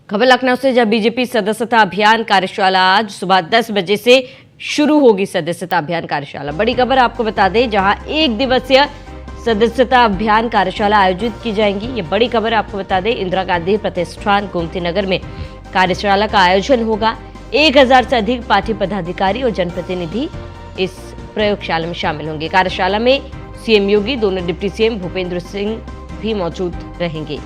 खबर लखनऊ से, जब बीजेपी सदस्यता अभियान कार्यशाला आज सुबह 10 बजे से शुरू होगी। सदस्यता अभियान कार्यशाला, बड़ी खबर आपको बता दें, जहां एक दिवसीय सदस्यता अभियान कार्यशाला आयोजित की जाएंगी। ये बड़ी खबर आपको बता दें, इंदिरा गांधी प्रतिष्ठान गोमती नगर में कार्यशाला का आयोजन होगा। 1000 से अधिक पार्टी पदाधिकारी और जनप्रतिनिधि इस प्रयोगशाला में शामिल होंगे। कार्यशाला में सीएम योगी, दोनों डिप्टी सीएम भूपेंद्र सिंह भी मौजूद रहेंगे।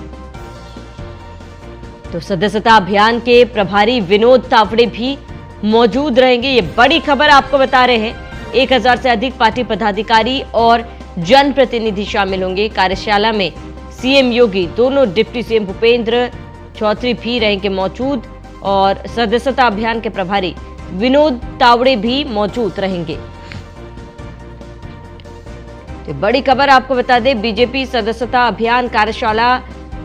तो सदस्यता अभियान के प्रभारी विनोद तावड़े भी मौजूद रहेंगे। ये बड़ी खबर आपको बता रहे हैं। 1000 से अधिक पार्टी पदाधिकारी और जनप्रतिनिधि शामिल होंगे। कार्यशाला में सीएम योगी, दोनों डिप्टी सीएम भूपेंद्र चौधरी भी रहेंगे मौजूद और सदस्यता अभियान के प्रभारी विनोद तावड़े भी मौजूद रहेंगे। तो बड़ी खबर आपको बता दें, बीजेपी सदस्यता अभियान कार्यशाला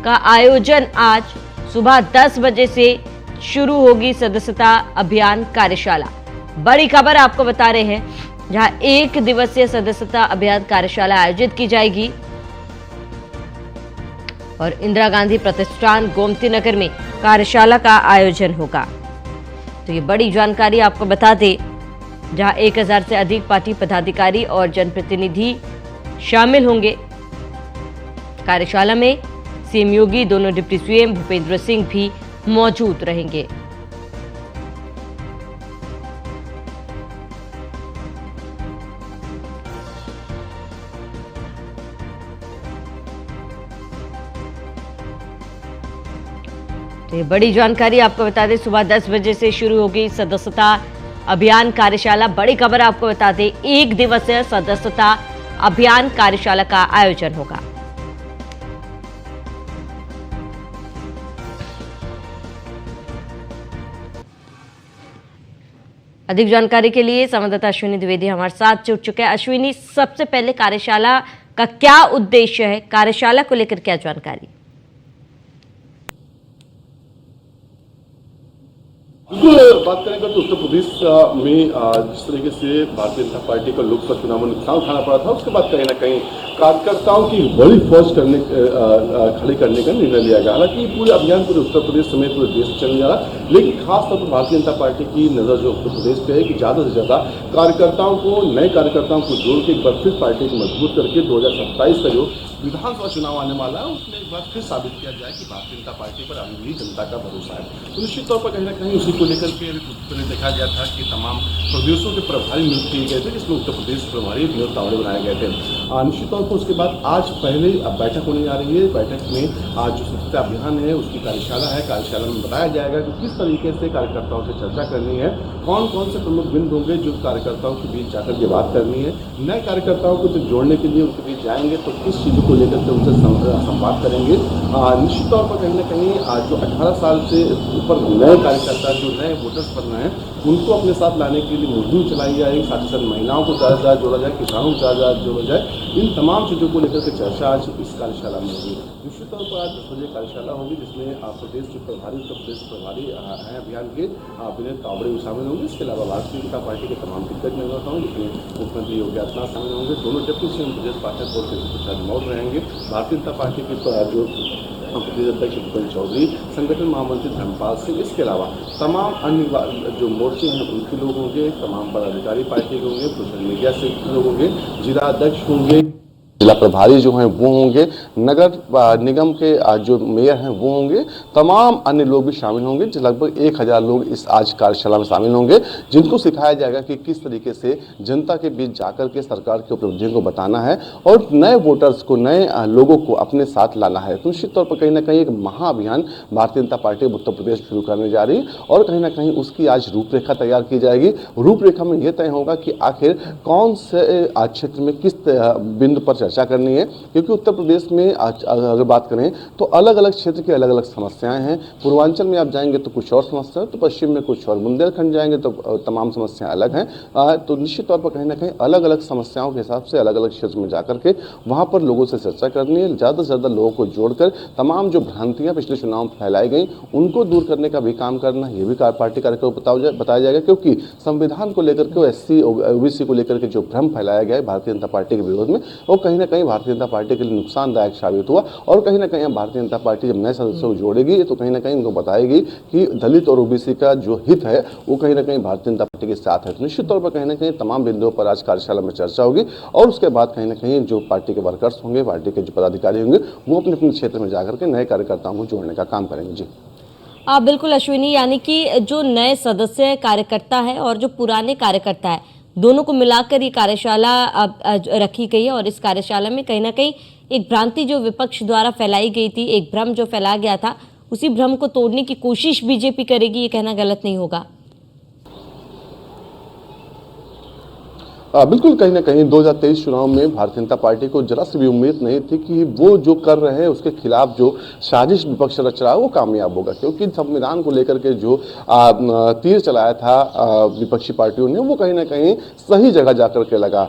का आयोजन आज सुबह 10 बजे से शुरू होगी। सदस्यता अभियान कार्यशाला, बड़ी खबर आपको बता रहे हैं, जहां 1 दिवसीय सदस्यता अभियान कार्यशाला आयोजित की जाएगी और इंदिरा गांधी प्रतिष्ठान गोमती नगर में कार्यशाला का आयोजन होगा। तो ये बड़ी जानकारी आपको बता दें, जहां 1000 से अधिक पार्टी पदाधिकारी और जनप्रतिनिधि शामिल होंगे। कार्यशाला में सीएम योगी, दोनों डिप्टी सीएम भूपेंद्र सिंह भी मौजूद रहेंगे। तो ये बड़ी जानकारी आपको बता दें, सुबह 10 बजे से शुरू होगी सदस्यता अभियान कार्यशाला। बड़ी खबर आपको बता दें, 1 दिवसीय सदस्यता अभियान कार्यशाला का आयोजन होगा। अधिक जानकारी के लिए संवाददाता अश्विनी द्विवेदी हमारे साथ जुड़ चुके हैं। अश्विनी, सबसे पहले कार्यशाला का क्या उद्देश्य है, कार्यशाला को लेकर क्या जानकारी? बिल्कुल, बात करेंगे तो उत्तर प्रदेश में जिस तरीके से भारतीय जनता पार्टी को लोकसभा चुनाव में नुकसान उठाना पड़ा था, उसके बाद कहीं ना कहीं कार्यकर्ताओं की बड़ी फौज खड़ी करने का निर्णय लिया गया। हालांकि पूरे अभियान पूरे उत्तर प्रदेश समेत पूरे देश में चलने जा रहा, लेकिन खासतौर पर भारतीय जनता पार्टी की नजर जो उत्तर प्रदेश पे है कि ज्यादा से ज्यादा कार्यकर्ताओं को, नए कार्यकर्ताओं को जोड़ के एक बार फिर पार्टी को मजबूत करके 2027 का जो विधानसभा चुनाव आने वाला है, उसमें एक बार फिर साबित किया जाए कि भारतीय जनता पार्टी पर अभी भी जनता का भरोसा है। तो निश्चित तौर पर कहीं ना कहीं उसी को लेकर के पहले देखा गया था कि तमाम प्रदेशों के प्रभारी नियुक्त किए गए थे, जिसमें उत्तर प्रदेश प्रभारी विनोद तावड़े बनाए गए थे। निश्चित तौर पर उसके बाद आज पहले बैठक होने जा रही है। बैठक में आज जो सदस्यता अभियान है उसकी कार्यशाला है। कार्यशाला में बताया जाएगा कि किस तरीके से कार्यकर्ताओं से चर्चा करनी है, कौन कौन से प्रमुख बिंदु होंगे जो कार्यकर्ताओं के बीच जाकर के बात करनी है, नए कार्यकर्ताओं को जो जोड़ने के लिए उनके बीच जाएंगे तो किस चीज़ों को लेकर के उनसे संवाद करेंगे। निश्चित तौर पर कहीं ना कहीं जो 18 साल से ऊपर नए कार्यकर्ता, जो नए वोटर्स बनना है, उनको अपने साथ लाने के लिए मुहिम चलाई जाएगी। साथ ही साथ महिलाओं को 4,000 जोड़ा जाए, किसानों को 4,000 जोड़ा जाए। इन तमाम चीज़ों को लेकर के चर्चा आज इस कार्यशाला में होगी। निश्चित तौर पर आज 10 बजे कार्यशाला होगी, जिसमें प्रदेश के प्रभारी, उत्तर प्रदेश प्रभारी हैं अभियान के विनोद तावड़े भी शामिल होंगे। इसके अलावा भारतीय जनता पार्टी के तमाम दिग्गज नेताओं, जिसमें मुख्यमंत्री योगी आदित्यनाथ शामिल होंगे। दोनों डिप्टी सीएम ब्रजेश पाठक और प्रसाद मौर्य रहेंगे। भारतीय जनता पार्टी के जो प्रदेश अध्यक्ष भूपेंद्र चौधरी, संगठन महामंत्री धर्मपाल सिंह, इसके अलावा तमाम अन्य जो मोर्चे हैं उनके लोग होंगे, तमाम पदाधिकारी पार्टी के होंगे, सोशल मीडिया से लोग होंगे, जिला अध्यक्ष होंगे, जिला प्रभारी जो हैं वो होंगे, नगर निगम के जो मेयर हैं वो होंगे, तमाम अन्य लोग भी शामिल होंगे। लगभग 1000 लोग इस आज कार्यशाला में शामिल होंगे, जिनको सिखाया जाएगा कि किस तरीके से जनता के बीच जाकर के सरकार की उपलब्धियों को बताना है और नए वोटर्स को, नए लोगों को अपने साथ लाना है। तो निश्चित तौर पर कहीं ना कहीं एक महाअभियान भारतीय जनता पार्टी उत्तर प्रदेश शुरू करने जा रही है और कहीं ना कहीं उसकी आज रूपरेखा तैयार की जाएगी। रूपरेखा में यह तय होगा कि आखिर कौन से क्षेत्र में किस बिंदु पर चर्चा करनी है, क्योंकि उत्तर प्रदेश में अगर बात करें तो अलग अलग क्षेत्र की अलग अलग समस्याएं हैं। पूर्वांचल में आप जाएंगे तो कुछ और समस्या है, तो पश्चिम में कुछ और, बुंदेलखंड जाएंगे तो तमाम समस्याएं अलग हैं। तो निश्चित तौर पर कहीं ना कहीं अलग अलग समस्याओं के हिसाब से अलग अलग क्षेत्र में जाकर के वहां पर लोगों से चर्चा करनी है। ज़्यादा से ज़्यादा लोगों को जोड़कर तमाम जो भ्रांतियाँ पिछले चुनाव में फैलाई गई उनको दूर करने का भी काम करना, ये भी पार्टी कार्यक्रम बताया जाएगा। क्योंकि संविधान को लेकर के, SC OBC को लेकर के जो भ्रम फैलाया गया है भारतीय जनता पार्टी के विरोध में, वो कहीं ना कहीं भारतीय जनता पार्टी के लिए नुकसानदायक साबित हुआ। और कहीं ना कहीं भारतीय जनता पार्टी जब नए सदस्यों को जोड़ेगी तो कहीं ना कहीं उनको बताएगी कि दलित और ओबीसी का जो हित है वो कहीं ना कहीं भारतीय जनता पार्टी के साथ है। तो निश्चित तौर पर कहीं ना कहीं तमाम बिंदुओं पर आज कार्यशाला में चर्चा होगी और उसके बाद कहीं ना कहीं जो पार्टी के वर्कर्स होंगे, पार्टी के जो पदाधिकारी होंगे, वो अपने अपने क्षेत्र में जाकर के नए कार्यकर्ताओं को जोड़ने का काम करेंगे। जी बिल्कुल अश्विनी, यानी कि जो नए सदस्य कार्यकर्ता है और जो पुराने कार्यकर्ता है, दोनों को मिलाकर ये कार्यशाला अब रखी गई है। और इस कार्यशाला में कहीं ना कहीं एक भ्रांति जो विपक्ष द्वारा फैलाई गई थी, एक भ्रम जो फैला गया था, उसी भ्रम को तोड़ने की कोशिश बीजेपी करेगी, ये कहना गलत नहीं होगा। बिल्कुल, कहीं ना कहीं 2023 चुनाव में भारतीय जनता पार्टी को जरा सी भी उम्मीद नहीं थी कि वो जो कर रहे हैं उसके खिलाफ जो साजिश विपक्ष रच रहा है वो कामयाब होगा, क्योंकि संविधान को लेकर के जो तीर चलाया था विपक्षी पार्टियों ने, वो कहीं ना कहीं सही जगह जाकर के लगा।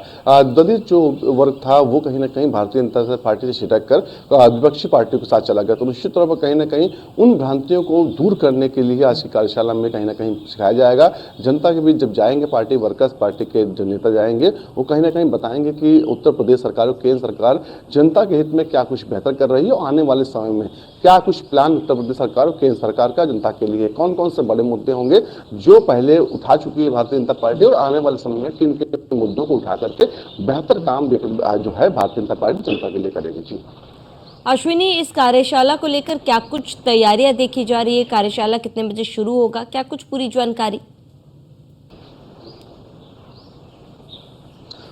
दलित जो वर्ग था वो कहीं ना कहीं भारतीय जनता पार्टी से छिटक कर विपक्षी पार्टियों के साथ चला गया। तो निश्चित तौर पर कहीं ना कहीं उन भ्रांतियों को दूर करने के लिए आज की कार्यशाला में कहीं ना कहीं सिखाया जाएगा। जनता के बीच जब जाएंगे पार्टी वर्कर्स, पार्टी के जो नेता जाएंगे, वो कहीं ना कहीं बताएंगे कि उत्तर प्रदेश सरकार और केंद्र सरकार जनता के हित में क्या कुछ बेहतर कर रही है और आने वाले समय में क्या कुछ प्लान उत्तर प्रदेश सरकार और केंद्र सरकार का जनता के लिए, कौन कौन से बड़े मुद्दे होंगे जो पहले उठा चुकी है भारतीय जनता पार्टी और आने वाले समय में किन किन मुद्दों को उठा करके बेहतर काम जो है भारतीय जनता पार्टी जनता के लिए करेगी। जी अश्विनी, इस कार्यशाला को लेकर क्या कुछ तैयारियां देखी जा रही है? कार्यशाला कितने बजे शुरू होगा, क्या कुछ पूरी जानकारी?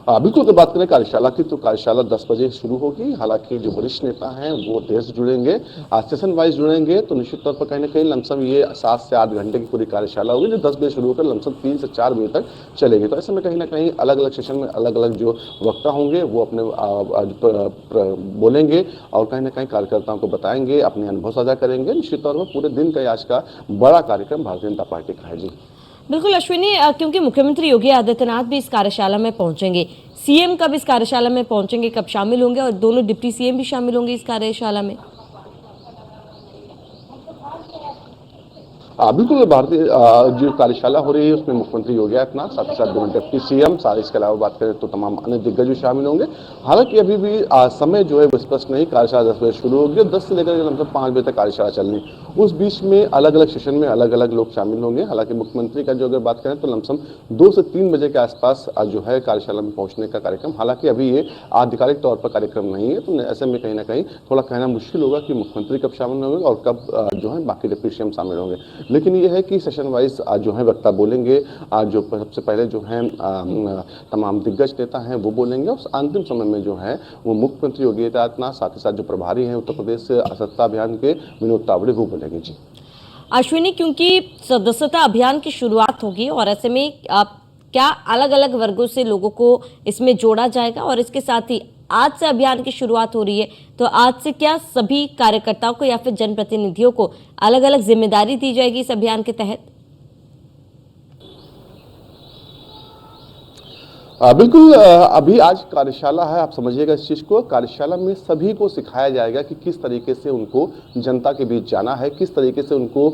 बिल्कुल, अगर बात करें कार्यशाला की तो कार्यशाला 10 बजे शुरू होगी। हालांकि जो वरिष्ठ नेता हैं वो देर से जुड़ेंगे, सेशन वाइज जुड़ेंगे, तो निश्चित तौर पर कहीं ना कहीं लमसम ये 7 से 8 घंटे की पूरी कार्यशाला होगी जो 10 बजे शुरू होकर लमसम 3 से 4 बजे तक चलेगी। तो ऐसे में कहीं ना कहीं अलग अलग सेशन में अलग अलग जो वक्ता होंगे वो अपने बोलेंगे और कहीं ना कहीं कार्यकर्ताओं को बताएंगे, अपने अनुभव साझा करेंगे। निश्चित तौर पर पूरे दिन का आज का बड़ा कार्यक्रम भारतीय जनता पार्टी का है। जी बिल्कुल अश्विनी, क्योंकि मुख्यमंत्री योगी आदित्यनाथ भी इस कार्यशाला में पहुंचेंगे, सीएम कब इस कार्यशाला में पहुंचेंगे, कब शामिल होंगे, और दोनों डिप्टी सीएम भी शामिल होंगे इस कार्यशाला में? बिल्कुल, भारतीय जो कार्यशाला हो रही है उसमें मुख्यमंत्री योगी आदित्यनाथ, साथ ही साथ दोनों डिप्टी सीएम, सारे इसके अलावा बात करें तो तमाम अन्य दिग्गज भी शामिल होंगे। हालांकि अभी भी समय जो है वो स्पष्ट नहीं, कार्यशाला 10 बजे शुरू होगी, 10 से लेकर लगभग 5 बजे तक कार्यशाला चलनी। उस बीच में अलग अलग सेशन में अलग अलग लोग शामिल होंगे। हालांकि मुख्यमंत्री का जो अगर बात करें तो लमसम 2 से 3 बजे के आसपास जो है कार्यशाला में पहुंचने का कार्यक्रम, हालांकि अभी ये आधिकारिक तौर पर कार्यक्रम नहीं है, तो ऐसे में कहीं ना कहीं थोड़ा कहना मुश्किल होगा कि मुख्यमंत्री कब शामिल होंगे और कब जो है बाकी डिप्टी सीएम शामिल होंगे। लेकिन यह है कि सेशन वाइज जो है वक्ता बोलेंगे, जो सबसे पहले जो है तमाम दिग्गज नेता हैं वो बोलेंगे, और अंतिम समय में जो है वो मुख्यमंत्री योगी आदित्यनाथ, साथ ही साथ जो प्रभारी हैं उत्तर प्रदेश सत्ता अभियान के विनोद तावड़े, वो बोलेंगे। जी अश्विनी, क्योंकि सदस्यता अभियान की शुरुआत होगी और ऐसे में क्या अलग अलग वर्गों से लोगों को इसमें जोड़ा जाएगा, और इसके साथ ही आज से अभियान की शुरुआत हो रही है, तो आज से क्या सभी कार्यकर्ताओं को या फिर जनप्रतिनिधियों को अलग अलग जिम्मेदारी दी जाएगी इस अभियान के तहत? बिल्कुल, अभी आज कार्यशाला है, आप समझिएगा इस चीज़ को। कार्यशाला में सभी को सिखाया जाएगा कि किस तरीके से उनको जनता के बीच जाना है, किस तरीके से उनको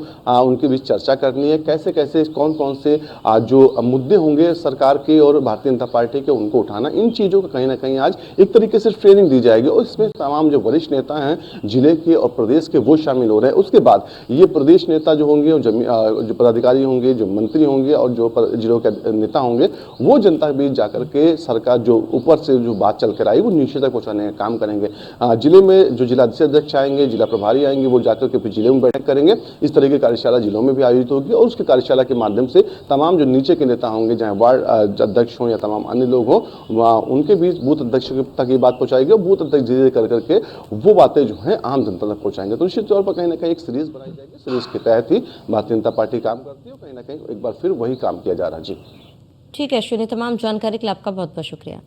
उनके बीच चर्चा करनी है, कैसे कैसे कौन कौन से जो मुद्दे होंगे सरकार के और भारतीय जनता पार्टी के उनको उठाना, इन चीज़ों को कहीं ना कहीं आज एक तरीके से ट्रेनिंग दी जाएगी। और इसमें तमाम जो वरिष्ठ नेता हैं जिले के और प्रदेश के वो शामिल हो रहे हैं। उसके बाद ये प्रदेश नेता जो होंगे, जो पदाधिकारी होंगे, जो मंत्री होंगे और जो जिलों के नेता होंगे, वो जनता के बीच करके सरकार जो ऊपर से जो बात चल कर आई वो नीचे तक पहुंचाने का काम करेंगे। जिले में जो जिला अध्यक्ष आएंगे, जिला प्रभारी आएंगे, वो जाकर के फिर जिले में बैठक करेंगे। इस तरह की कार्यशाला जिलों में भी आयोजित होगी और उसकी कार्यशाला के माध्यम से तमाम जो नीचे के नेता होंगे, चाहे वार्ड अध्यक्ष हों या तमाम अन्य लोग हों, उनके बीच बूथ अध्यक्ष तक ये बात पहुंचाएगी और बूथ अध्यक्ष धीरे कर करके वो बातें जो है आम जनता तक पहुंचाएंगे। तो निश्चित तौर पर कहीं ना कहीं एक सीरीज बनाई जाएगी, सीरीज के तहत ही भारतीय जनता पार्टी काम करती है और कहीं ना कहीं एक बार फिर वही काम किया जा रहा है। जी ठीक है अश्विनी, तमाम जानकारी के लिए आपका बहुत बहुत शुक्रिया।